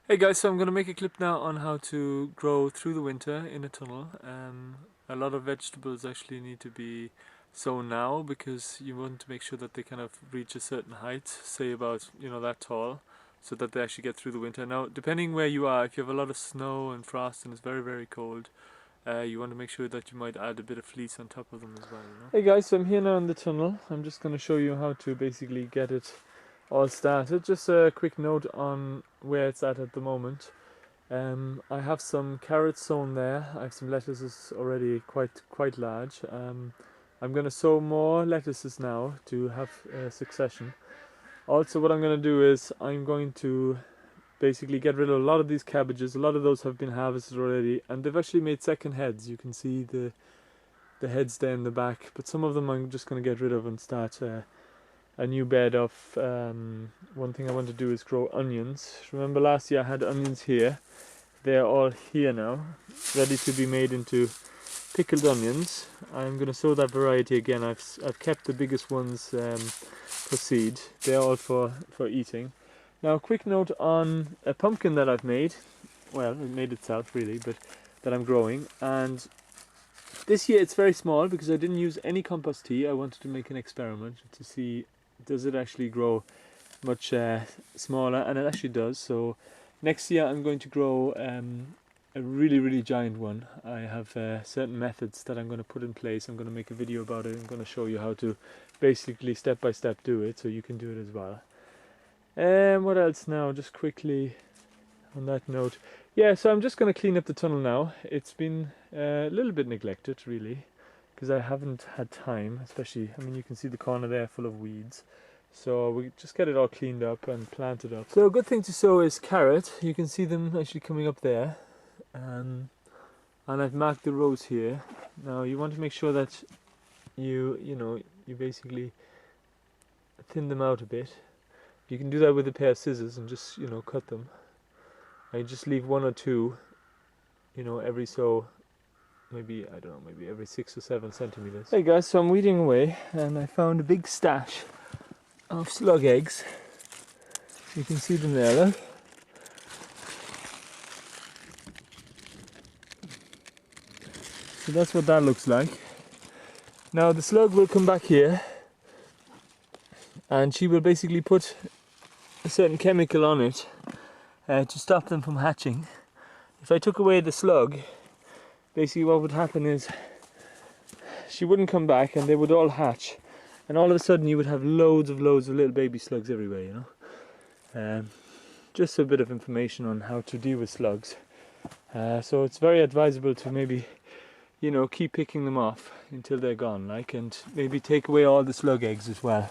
Hey guys, so I'm going to make a clip now on how to grow through the winter in a tunnel. A lot of vegetables actually need to be sown now because you want to make sure that they kind of reach a certain height, say about, that tall, so that they actually get through the winter. Now, depending where you are, if you have a lot of snow and frost and it's very, very cold, you want to make sure that you might add a bit of fleece on top of them as well. Hey guys, so I'm here now in the tunnel. I'm just going to show you how to basically get it all started. Just a quick note on where it's at the moment. I have some carrots sown there. I have some lettuces already quite large. I'm going to sow more lettuces now to have succession. Also, what I'm going to do is I'm going to basically get rid of a lot of these cabbages. A lot of those have been harvested already, and they've actually made second heads. You can see the heads there in the back, but some of them I'm just going to get rid of and start a new bed of one thing I want to do is grow onions. Remember last year I had onions here. They're all here now, ready to be made into pickled onions. I'm going to sow that variety again. I've kept the biggest ones for seed. They're all for eating. Now a quick note on a pumpkin that I've made. Well, it made itself really, but that I'm growing. And this year it's very small because I didn't use any compost tea. I wanted to make an experiment to see does it actually grow much smaller, and it actually does. So next year I'm going to grow a really giant one. I have certain methods that I'm going to put in place. I'm going to make a video about it. I'm going to show you how to basically step by step do it, so you can do it as well. What else now, just quickly on that note. Yeah, so I'm just going to clean up the tunnel now. It's been a little bit neglected really, because I haven't had time, especially, I mean, you can see the corner there full of weeds. So we just get it all cleaned up and planted up. So a good thing to sow is carrot. You can see them actually coming up there. And I've marked the rows here. Now you want to make sure that you basically thin them out a bit. You can do that with a pair of scissors and just, cut them. I just leave one or two, every so maybe, I don't know, maybe every 6 or 7 centimeters. Hey guys, so I'm weeding away and I found a big stash of slug eggs. You can see them there, look. So that's what that looks like. Now the slug will come back here and she will basically put a certain chemical on it to stop them from hatching. If I took away the slug, basically what would happen is she wouldn't come back and they would all hatch, and all of a sudden you would have loads of little baby slugs everywhere, just a bit of information on how to deal with slugs. So it's very advisable to maybe keep picking them off until they're gone, and maybe take away all the slug eggs as well.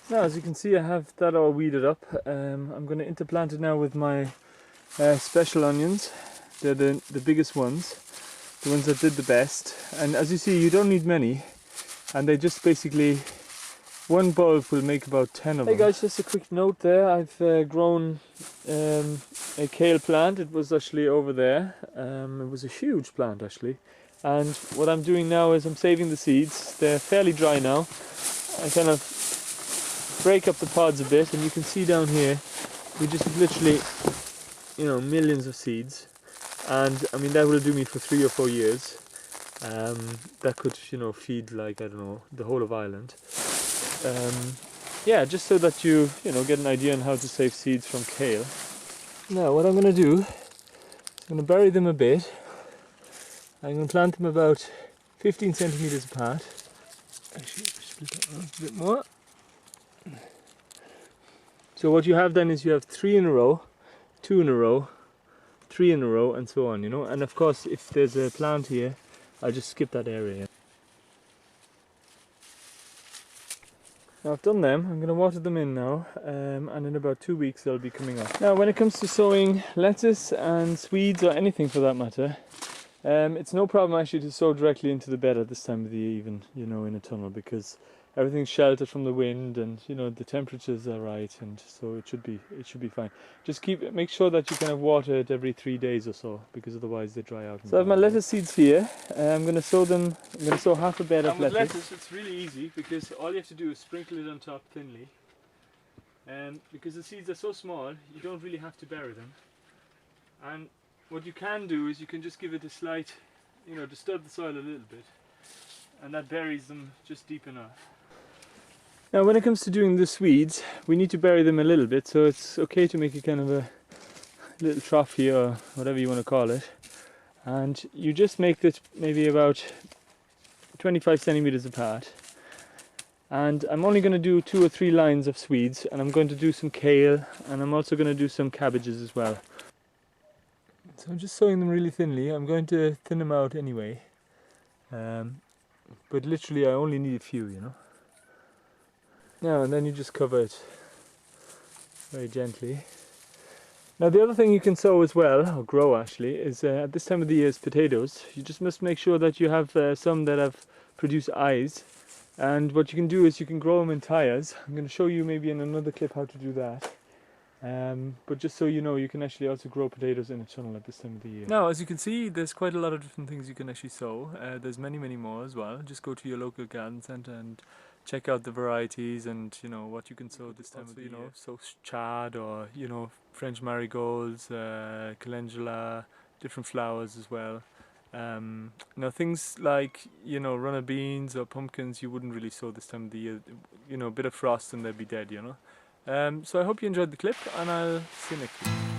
Now as you can see, I have that all weeded up. I'm going to interplant it now with my special onions. They're the biggest ones, the ones that did the best, and as you see you don't need many, and they just basically, one bulb will make about 10 of them. Hey guys, just a quick note there. I've grown a kale plant. It was actually over there. It was a huge plant actually, and what I'm doing now is I'm saving the seeds. They're fairly dry now. I kind of break up the pods a bit, and you can see down here we just have literally millions of seeds, and I mean that will do me for 3 or 4 years. That could feed, like, I don't know, the whole of Ireland. Yeah, just so that you get an idea on how to save seeds from kale. Now what I'm going to do is I'm going to bury them a bit. I'm going to plant them about 15 centimeters apart. Actually, split that one up a bit more. So what you have then is you have 3 in a row, 2 in a row, 3 in a row, and so on, and of course if there's a plant here, I'll just skip that area. Now I've done them. I'm going to water them in now, and in about 2 weeks they'll be coming up. Now when it comes to sowing lettuce and Swedes, or anything for that matter, it's no problem actually to sow directly into the bed at this time of the year, even in a tunnel, because everything's sheltered from the wind, and the temperatures are right, and so it should be fine. Just make sure that you kind of water it every 3 days or so, because otherwise they dry out. So I have my lettuce seeds here. I'm going to sow them. I'm going to sow half a bed of lettuce. With lettuce it's really easy, because all you have to do is sprinkle it on top thinly, because the seeds are so small, you don't really have to bury them. And what you can do is you can just give it a slight, disturb the soil a little bit, and that buries them just deep enough. Now when it comes to doing the Swedes, we need to bury them a little bit, so it's okay to make a kind of a little trough here, or whatever you want to call it. And you just make it maybe about 25 centimeters apart. And I'm only going to do 2 or 3 lines of Swedes, and I'm going to do some kale, and I'm also going to do some cabbages as well. So I'm just sowing them really thinly. I'm going to thin them out anyway. But literally I only need a few. Now and then you just cover it very gently. Now the other thing you can sow as well, or grow actually, is at this time of the year is potatoes. You just must make sure that you have some that have produced eyes. And what you can do is you can grow them in tyres. I'm going to show you maybe in another clip how to do that. But just so you know, you can actually also grow potatoes in a tunnel at this time of the year. Now, as you can see, there's quite a lot of different things you can actually sow. There's many more as well. Just go to your local garden centre and check out the varieties and what you can sow this time of the year. So chard, or French marigolds, calendula, different flowers as well. Now things like runner beans or pumpkins you wouldn't really sow this time of the year. A bit of frost and they'd be dead. So I hope you enjoyed the clip, and I'll see you next week.